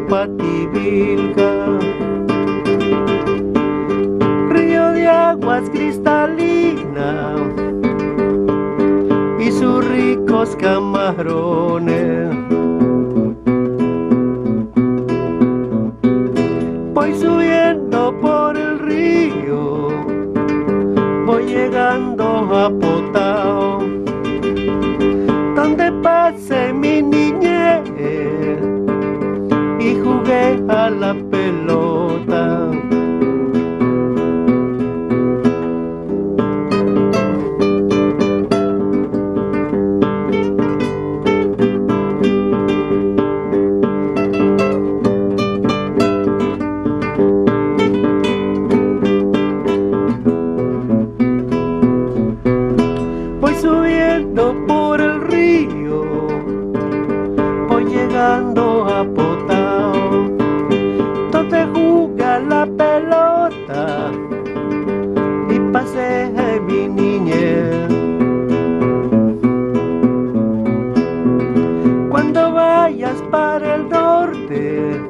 Pativilca, río de aguas cristalinas y sus ricos camarones. Voy subiendo por el río, voy llegando a Potao, donde pasé mi niñez y jugué a la pelota. Voy subiendo por el río, voy llegando a Potao, donde jugué la pelota y pasé mi niñez. Cuando vayas para el norte,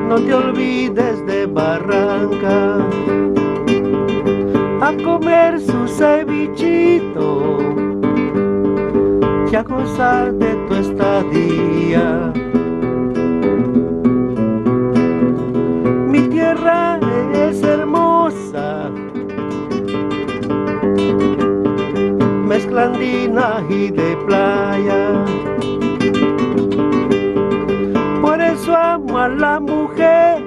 no te olvides de Barranca, a comer su cevichito y a gozar de tu estadía. Mi tierra es hermosa, mezcla andina y de playa. Por eso amo a la mujer,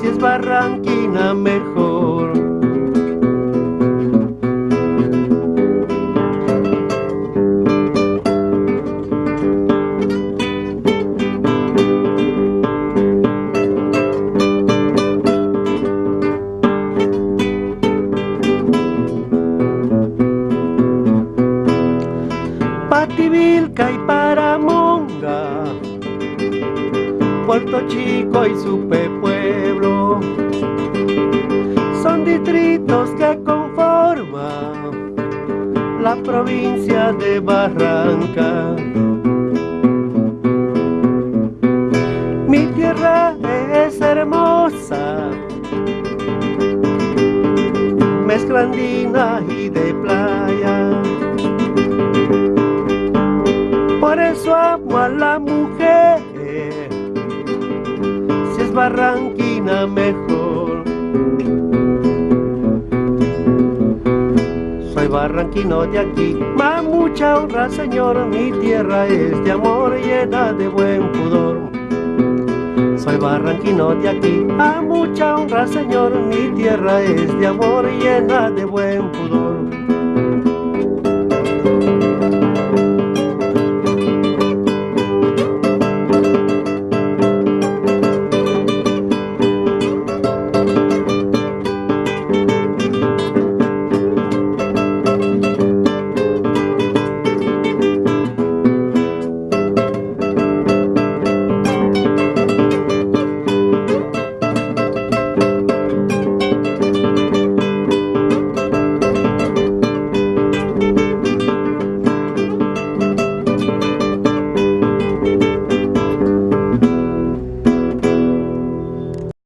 si es barranquina mejor. Pativilca y Paramonga, Puerto Chico y Supe Pueblo, son distritos que conforman la provincia de Barranca. Mi tierra es hermosa, mezcla andina y de playa. Por eso amo a la mujer, si es barranquina mejor. Soy barranquino de aquí, ma mucha honra señor, mi tierra es de amor llena de buen pudor. Soy barranquino de aquí, a mucha honra señor, mi tierra es de amor llena de buen pudor.